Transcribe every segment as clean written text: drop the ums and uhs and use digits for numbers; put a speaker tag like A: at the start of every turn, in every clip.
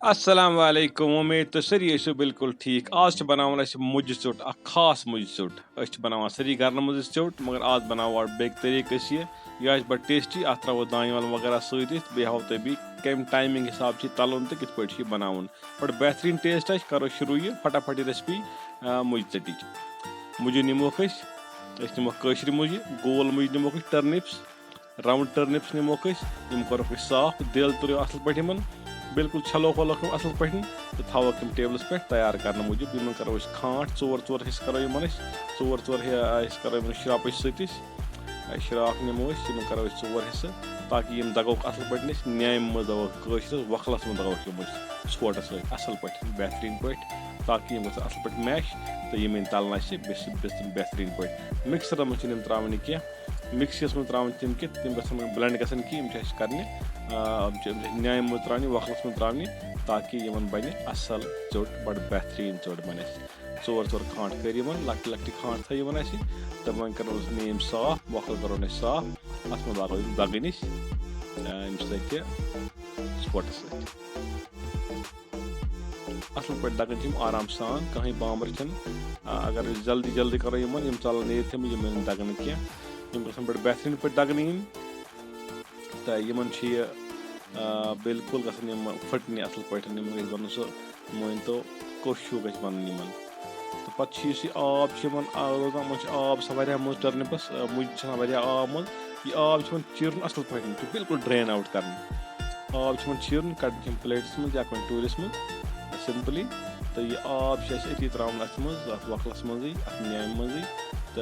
A: अस्सलाम वालेकुम उम्मीद तो सरी ٲسِو बिल्कुल ठीक आज बनावन अस मुजि ژोट अ खास मुजि ژोट अस बनावन सरी घर मज ژोट मगर आज बनावो बेक तरीक यह बड़ टेस्टी अत त्रो दान वगैरह सत बे हाव तुम बी कम टाइमिंग हिसाब से तलन तो कित पे बनावन बड़ बेहतरीन टेस्ट करो शुरू ये फटाफट रेसिपी मुजि चटी मुजि निमोक निमोक कशर मुजि गोल मुजि निमोक टर्निप्स राउंड टर्निप्स निमोक करोक साफ दिल तुरो असल पे बिल्कुल छलो वलो असल पे तो थवक टेबलस पे तैयार करने मूजूब इन करो खाट चोर हिस्स करो इन चोर हिस्स करो शराप शराक नमो इन करो चोर हिस्स ताकि इन दगोक असल पे न्याम मज दगोक वखलस मज दगोक छोट असल पे बेहतरीन पे ताकि यम असल पे मैश तो यम तलन बेहतरीन पे मिक्सर मज त्रावन कह मिक्सियस मज त्रावन तम कि तम ब्लेंड गसन कि करने न्याम मज त्रावनी वखलस मज त्रावनी ताकि यमन बन असल चोट बड़ बेहतरीन चोट बन चोर खाट कर लक्ट लक्ट खाट थन तो वह करो नीम साफ वखल करो साफ अत मज लागो दगन स्पोटस असल पे दगन आराम सान कहीं बामर अगर जल्दी जल्दी करो यम चल नीर दगन कह बड़ बेहतरीन पे दगन तो यमन बिल्कुल गम फटने असल पे बन सो मान तो कोश हूँ गन तो पे आब रोजान आब सा मज टर्निपस मुझ आब मज यह आब चिरन असल पे बिल्कुल ड्रेन आउट कर आब चिरन कड़न प्लेटस मज या कह टूरिस मज सिंपली तो यह आब अती त्रावन अत मज वखलस मज न्याम मज तो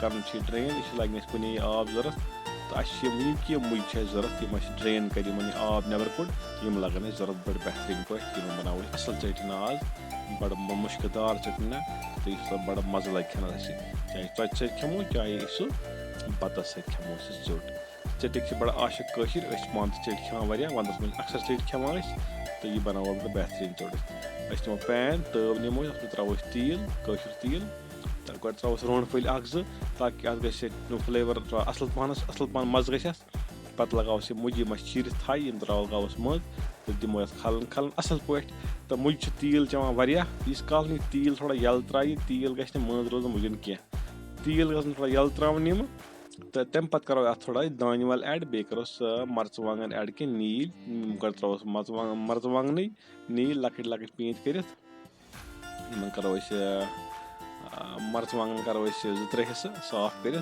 A: कर ड्रेन यह लगे कुन आब जरूरत तो अ मुझ जरूरत यम ड्रेन कर आब नबर कोड़ यम लगन जरूरत बड़ बेहतरीन पे बनाव असल चटना आज बड़ मुश्कदार चटना तो यह बड़ मजा लगे खानस चाहे चट सत खमो चाहे सह बतस सत खमो चोट चटिक बड़ आशिक कशर मान चट खान वंदस मे अक्सर चट खान तो यह बनाव बड़ बेहतरीन चोट नमो पैन तव नमो त्रो तील कशर तील गो त्रो रोन फल ताकि अत ग फ्लेवर असल पान मज गस पे लगाव मुझ चीर थाई त्रोस मज तो दिमो खलन खलन असल पे तो मुझ तील चवान यीस काल नी तील थोड़ा यल त्राय तील गज मज रोज मुझन कह तील गन थोड़ा यल त्रावन यम तो तम पे करो अत थोड़ा दान वल ऐड बे करोस मर्चवांगन ऐड कि नील गो त्रोस मर्चवांगन नील लकट लकट पीत कर करो मर्चवांगन करो जो त्रे हिस्स साफ कर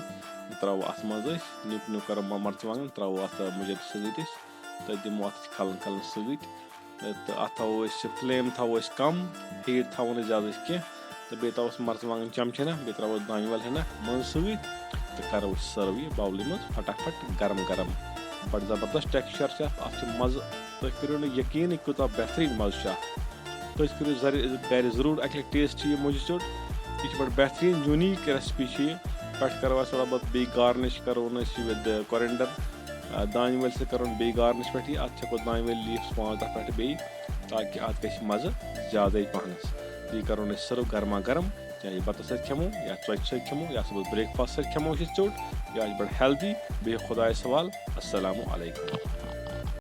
A: त्रो अत मज नुक नुक करो मर्चवांगन त्रो अत मुझे सत तो दिमो अत खलन खलन सत तो अत थो फ्लेम थो कम हीट थो ज्यादा कह तो बे तवस मर्चवांगन चमचना बे त्रो दान वल हना मन सत तो करो सर्व यह बाउल मज फटाफट गरम गरम बड़ जबरदस्त टेक्सचर अत मज तुम करो यकीन कूत बेहतरीन मज तुम करो गर जरूर अक टेस्ट यह मुझ चोट यह बड़ बेहतरीन यूनिक रेसिपी पे करो थोड़ा बहुत बे गार्निश करो विद coriander दान वल से करो बे गार्निश पे अत दान वल लीव्स पाँच तथ पे बे ताकि अत ग मज ज्यादा पहनस तो यह करो सर्व गर्मा गर्म चाहे बत सत खमो या चोच सत खमो या सब ब्रेकफास्ट सत खमो चोट यह बड़ हेल्दी बे खुदा सवाल अस्सलामु अलैकुम।